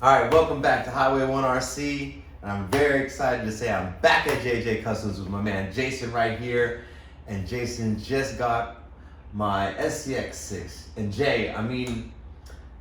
All right, welcome back to Highway 1 RC. And I'm very excited to say I'm back at JJ Customs with my man Jason right here. And Jason just got my SCX6. And Jay, I mean,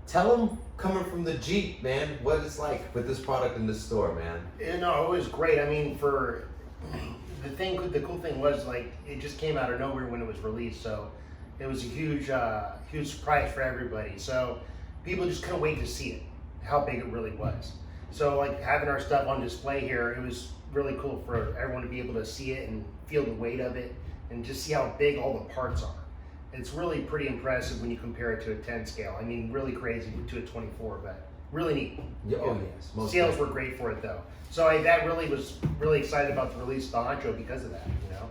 tell him coming from the Jeep, man, what it's like with this product in this store, man. No, it was great. I mean, the cool thing was, like, it just came out of nowhere when it was released, so it was a huge surprise for everybody. So people just couldn't wait to see it, how big it really was. So, like, having our stuff on display here, it was really cool for everyone to be able to see it and feel the weight of it and just see how big all the parts are. It's really pretty impressive when you compare it to a 10 scale. I mean, really crazy to a 24, but really neat. Yeah, oh yes. Most Sales were great for it though. So that really was really excited about the release of the Honcho because of that, you know.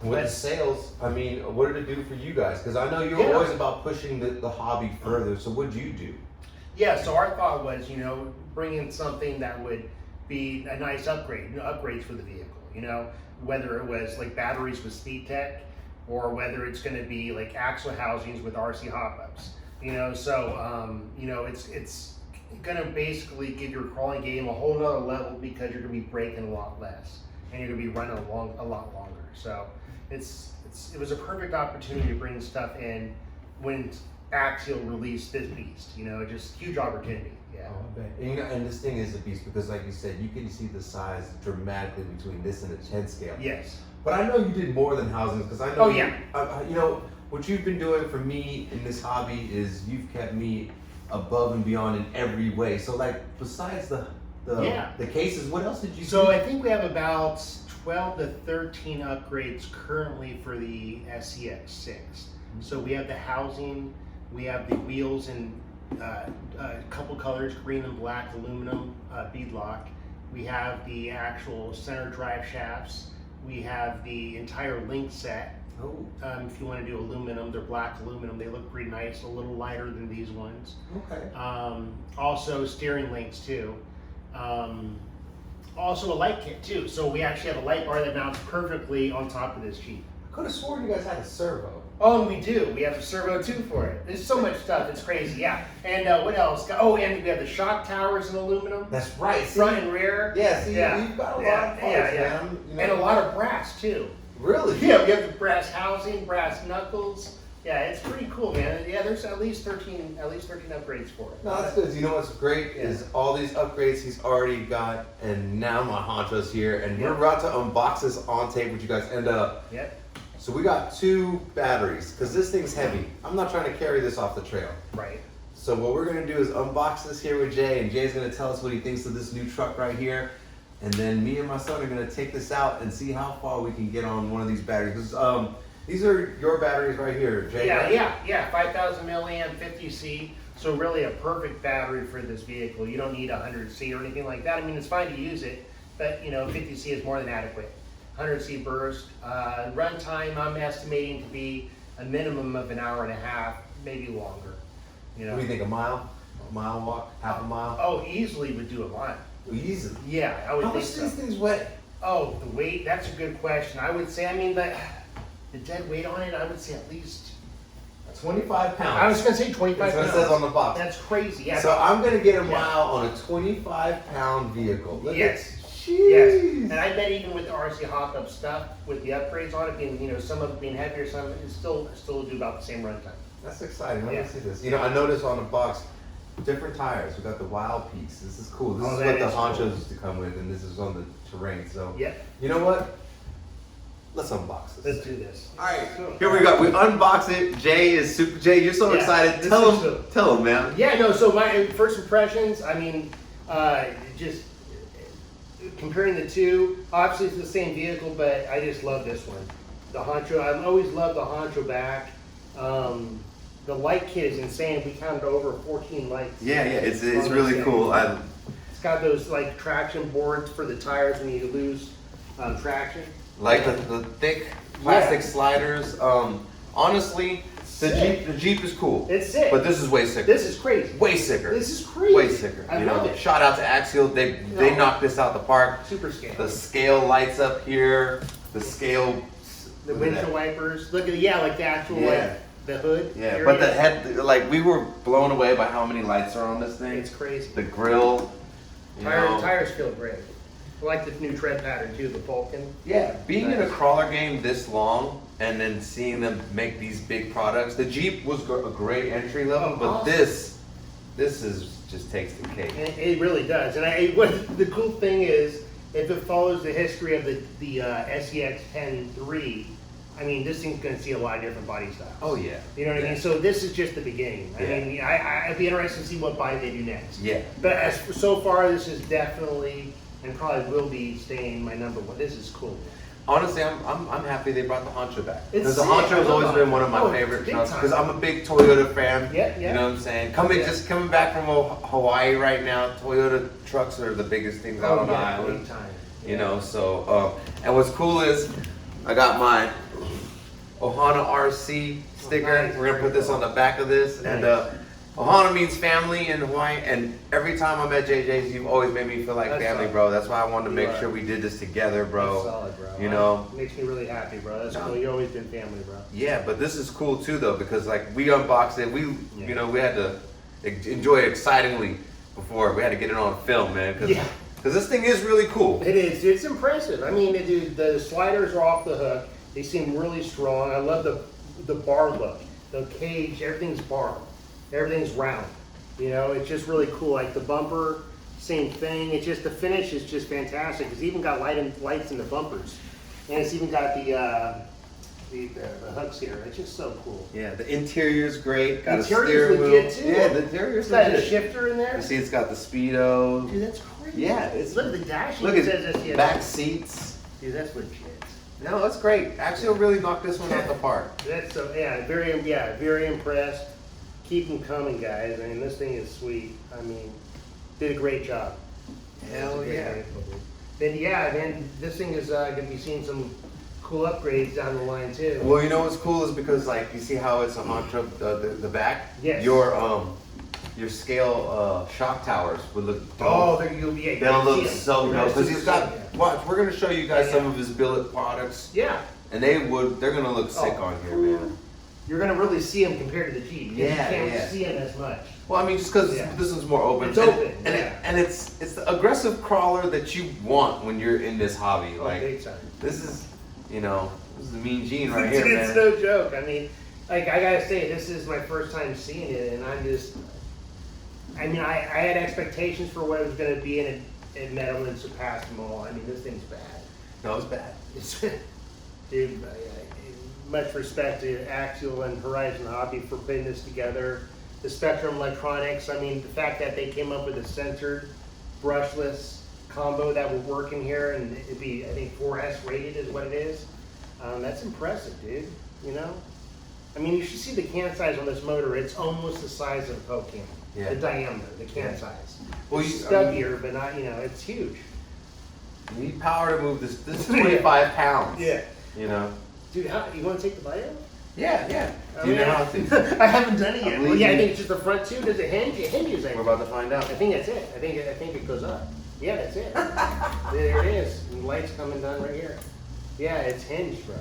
With the sales, I mean, what did it do for you guys? Because I know you're always about pushing the hobby further. So what did you do? Yeah, so our thought was, you know, bringing something that would be a nice upgrade, upgrades for the vehicle, you know, whether it was like batteries with speedteck or whether it's going to be like axle housings with RChopus, you know. So, you know, it's going to basically give your crawling game a whole nother level because you're going to be braking a lot less and you're going to be running a lot longer. So it was a perfect opportunity to bring stuff in when Axial released this beast, you know, just huge opportunity. Yeah. Oh, I bet. And, you know, and this thing is a beast because, like you said, you can see the size dramatically between this and a 10 scale. Yes. But I know you did more than housings because I know. Oh yeah. You know what you've been doing for me in this hobby is you've kept me above and beyond in every way. So, like, besides the cases, what else did you do? So I think we have about 12 to 13 upgrades currently for the SCX6. So we have the housing, we have the wheels in a couple colors, green and black, aluminum beadlock. We have the actual center drive shafts. We have the entire link set. Oh. If you want to do aluminum, they're black aluminum. They look pretty nice, a little lighter than these ones. Okay. Also steering links too. Also a light kit too. So we actually have a light bar that mounts perfectly on top of this Jeep. I could have sworn you guys had a servo. Oh, and we do. We have a servo too for it. There's so much stuff. It's crazy. Yeah. And what else? Oh, and we have the shock towers in aluminum. That's right. Front and rear. Yeah. See, you've got a lot of parts, man. You know? And a lot of brass too. Really? Yeah. We have the brass housing, brass knuckles. Yeah, it's pretty cool, man. Yeah, there's at least 13 upgrades for it. No, that's good. You know what's great is all these upgrades he's already got, and now my Honcho's here, and we're about to unbox this on tape with you guys. And so we got 2 batteries because this thing's heavy. I'm not trying to carry this off the trail. Right. So what we're gonna do is unbox this here with Jay, and Jay's gonna tell us what he thinks of this new truck right here. And then me and my son are gonna take this out and see how far we can get on one of these batteries. Because these are your batteries right here, Jay. Yeah. 5,000 milliamp, 50C. So really a perfect battery for this vehicle. You don't need 100C or anything like that. I mean, it's fine to use it, but you know, 50C is more than adequate. 100C burst. Runtime, I'm estimating to be a minimum of an hour and a half, maybe longer. You know. What do you think? A mile? A mile walk? Half a mile? Oh, easily would do a mile. Easily. Yeah, I would think so. How much do these things weigh? Oh, the weight. That's a good question. I would say. I mean, the dead weight on it, I would say at least 25 pounds. I was going to say 25 That's pounds. what it says on the box. That's crazy. Yeah. So I'm going to get a mile on a 25-pound vehicle. Yes. Jeez. Yes. And I bet even with the RChopus stuff, with the upgrades on it, being, you know, some of it being heavier, some of it still do about the same runtime. That's exciting. Let me see this. You know, I noticed on the box, different tires. We got the Wild Piece. This is cool. This is what the Honchos used to come with, and this is on the terrain. So, you know what? Let's unbox this. Let's do this. All right, here we go. We unbox it. Jay is super. Jay, you're so excited. Tell him, man. Yeah, no. So my first impressions. I mean, just comparing the two. Obviously, it's the same vehicle, but I just love this one. The Honcho. I've always loved the Honcho back. The light kit is insane. We counted over 14 lights. Yeah, it's really cool. It's got those like traction boards for the tires when you lose traction. Like the thick plastic sliders. Honestly, the Jeep is cool. It's sick. But this is way sicker. This is crazy. Way sicker. This is crazy. Way sicker. I love it. Shout out to Axial. They knocked this out the park. Super scale. The scale lights up here. The scale. The windshield wipers. Look at like the actual the hood. Yeah, area. but the head, like we were blown away by how many lights are on this thing. It's crazy. The grill. Tires feel great. I like the new tread pattern too, the Vulcan. Yeah, being in a crawler game this long and then seeing them make these big products. The Jeep was a great entry level, but awesome. this is just takes the cake. It really does. And what the cool thing is, if it follows the history of the SCX10 I mean, this thing's going to see a lot of different body styles. Oh yeah. You know what I mean? So this is just the beginning. I mean, I'd be interested to see what body they do next. Yeah. But so far, this is definitely and probably will be staying my number one. This is cool. Honestly, I'm happy they brought the Honcho back. It's Because the sick. Honcho has I always love been it. one of my Oh, favorite big trucks. time. Because I'm a big Toyota fan. Yeah. You know what I'm saying? Just coming back from Hawaii right now, Toyota trucks are the biggest things out on the island. Big time. You know, so and what's cool is I got my Ohana RC sticker. Nice. We're gonna put this on the back of this. And Ohana means family in Hawaii, and every time I'm at JJ's, you've always made me feel like That's family, solid. bro. That's why I wanted to make You are. sure we did this together, bro. That's solid, bro. You know? Makes me really happy, bro. That's cool. You've always been family, bro. Yeah, but this is cool too, though, because like we unboxed it, you know, we had to enjoy it excitingly before we had to get it on film, man. Because this thing is really cool. It is. It's impressive. I mean, dude, the sliders are off the hook. They seem really strong. I love the bar look. The cage, everything's bar. Everything's round. You know, it's just really cool. Like the bumper, same thing. It's just the finish is just fantastic. It's even got lights in the bumpers, and it's even got the hooks here. It's just so cool. Yeah, the interior's great. Got The a steering interior's wheel. legit, too. Yeah, the interior's It's got a legit. shifter in there. You see, it's got the speedo. Dude, that's crazy. Yeah, it's Look at the dash. look It at says SCX. back seats. Dude, that's legit. No, it's great. Axial really knocked this one out the park. That's so very impressed. Keep them coming, guys. I mean, this thing is sweet. I mean, did a great job. Hell yeah. Then this thing is going to be seeing some cool upgrades down the line too. Well, you know what's cool is because like you see how it's a Honcho, the back. Yes. Your scale shock towers would look dope. Oh, there you'll be. They'll look so dope because he's got. Watch, we're gonna show you guys some of his billet products, Yeah. and they're gonna look sick on here, man. You're going to really see them compared to the Jeep. Yeah, You can't yeah. see them as much. Well, I mean, just because this one's more open. It's open, and it's the aggressive crawler that you want when you're in this hobby. Like Big time. this is the mean Gene right here, It's man. no joke. I mean, like I gotta say, this is my first time seeing it, and I had expectations for what it was gonna be, and it met them and surpassed them all. I mean, this thing's bad. No, it's bad. Dude, much respect to Axial and Horizon Hobby for putting this together. The Spectrum Electronics, I mean, the fact that they came up with a centered, brushless combo that will work in here, and it'd be, I think, 4S rated is what it is. That's impressive, dude. You know? I mean, you should see the can size on this motor. It's almost the size of a Coke can. Yeah. The diameter, the can size. Well, It's stubbier, but not, it's huge. You need power to move this. This is 25 pounds. Yeah. You know. Dude, you want to take the bite out? Yeah. I Do you mean, know how to? I haven't done it yet. I Well, believe yeah, I you. think it's just the front too. Does it hinge? It hinges, I We're think. about to find out. I think that's it. I think it goes up. Yeah, that's it. There it is. And the light's coming down right here. Yeah, it's hinged, bro.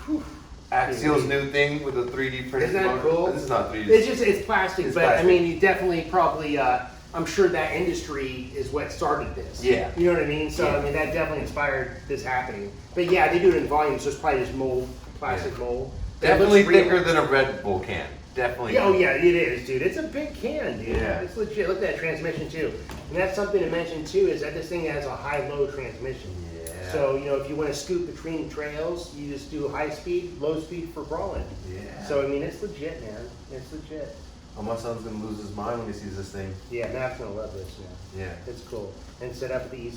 Whew. Axial's new thing with the 3D printed Isn't that motor. cool? This is not 3D. It's plastic, It's but plastic. I mean, you definitely probably. I'm sure that industry is what started this. Yeah. You know what I mean? So Yeah. I mean, that definitely inspired this happening. But yeah, they do it in volume, so it's probably just mold, plastic mold. But it Definitely looks real. thicker than a Red Bull can. Definitely. Yeah, oh yeah, it is, dude. It's a big can, dude. Yeah. It's legit. Look at that transmission too. And that's something to mention too, is that this thing has a high-low transmission. Yeah. So, if you want to scoot between trails, you just do high speed, low speed for crawling. Yeah. So, I mean, it's legit, man. It's legit. Oh, my son's gonna lose his mind when he sees this thing. Yeah, Matt's gonna love this, man. Yeah. It's cool. And set up the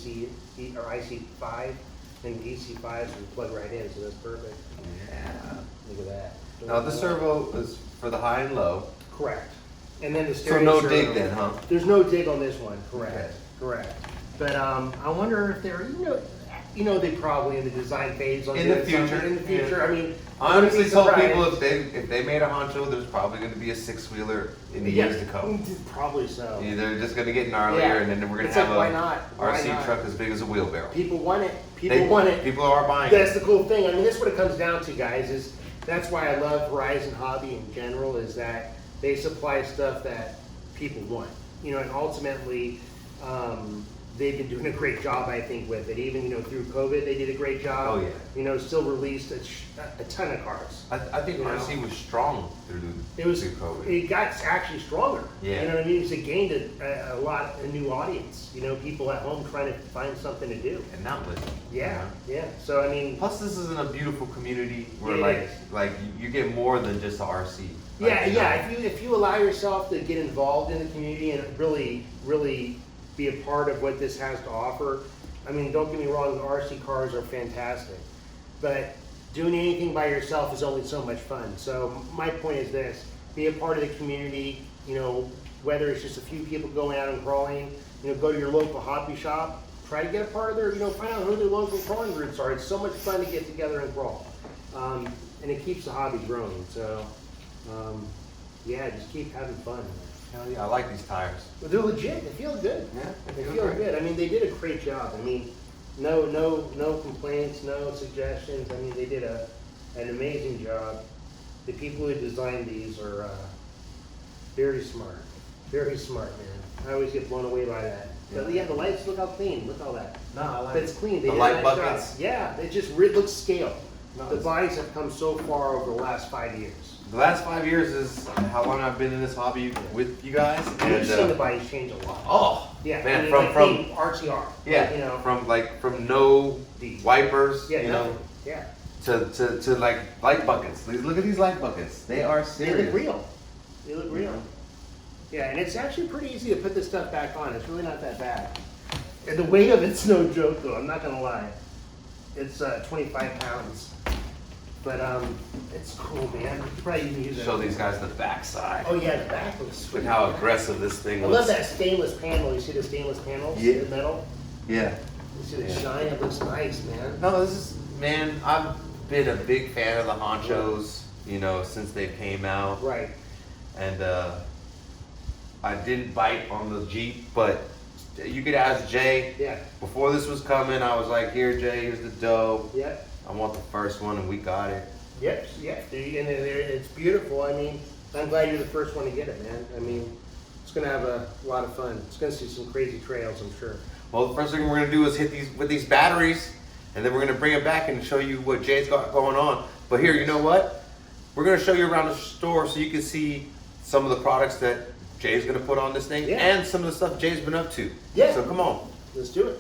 IC5, and the EC5s will plug right in, so that's perfect. Yeah. Look at that. Now the servo is for the high and low. Correct. And then the So stereo no servo. dig then, huh? There's no dig on this one, correct, Okay. correct. But I wonder if they're, they probably in the design phase on In the doing something future, in the future. yeah. I mean, I honestly wouldn't be tell surprised. people if they made a Honcho, there's probably going to be a 6-wheeler in the years to come. Probably so. They're just going to get gnarlier, Yeah. and then we're going to It's have like, why not? Why RC not? truck as big as a wheelbarrow. People want it. People want it. People are buying That's it. the cool thing. I mean, that's what it comes down to, guys. Is that's why I love Horizon Hobby in general, is that they supply stuff that people want. You know, and ultimately, they've been doing a great job, I think, with it. Even, you know, through COVID, they did a great job. Oh, yeah. You know, still released a ton of cars. I think RC was strong through COVID. It got actually stronger. Yeah. You know what I mean? It gained a new audience. You know, people at home trying to find something to do. And not with. Yeah, yeah. So I mean, plus this is in a beautiful community where it like you get more than just the RC. Yeah, yeah. If you allow yourself to get involved in the community and really be a part of what this has to offer, I mean, don't get me wrong, the RC cars are fantastic, but doing anything by yourself is only so much fun. So my point is this: be a part of the community. You know, whether it's just a few people going out and crawling, you know, go to your local hobby shop, try to get a part of their, you know, find out who their local crawling groups are. It's so much fun to get together and crawl, and it keeps the hobby growing. So. Yeah, just keep having fun. Hell yeah, I like these tires. But they're legit. They feel good. Yeah, they feel good. I mean, they did a great job. I mean, no complaints, no suggestions. I mean, they did an amazing job. The people who designed these are very smart. Very smart, man. I always get blown away by that. Yeah. But yeah, the lights, look how clean. Look at all that. No, I like That's clean. They the did light a nice buckets. job. Yeah, it just looks scale. No, The bodies have come so far over the last 5 years. The last 5 years is how long I've been in this hobby with you guys. You've seen the bodies change a lot. Oh, Yeah, man, I mean, from RCR. yeah, like, you know, from no wipers, yeah, you know, nothing. Yeah, to like light buckets. Look at these light buckets. They are they serious. look real. They look real. Yeah, and it's actually pretty easy to put this stuff back on. It's really not that bad. And the weight of it's no joke, though. I'm not gonna lie. It's 25 pounds. But it's cool, man. You could probably even use it. Show these guys the backside. Oh yeah, the back looks sweet. Look how aggressive this thing I looks. love that stainless panel. You see the stainless panels? Yeah. The metal. Yeah. You see the Yeah. shine? It looks nice, man. No, this is, man, I've been a big fan of the Honchos, you know, since they came out. Right. And I didn't bite on the Jeep, but you could ask Jay. Yeah. Before this was coming, I was like, here, Jay, here's the dough. Yep. I want the first one, and we got it. Yep, yep. And it's beautiful. I mean, I'm glad you're the first one to get it, man. I mean, it's gonna have a lot of fun. It's gonna see some crazy trails, I'm sure. Well, the first thing we're gonna do is hit these with these batteries, and then we're gonna bring it back and show you what Jay's got going on. But here, you know what? We're gonna show you around the store so you can see some of the products that Jay's gonna put on this thing, Yeah. and some of the stuff Jay's been up to. Yeah. So come on. Let's do it.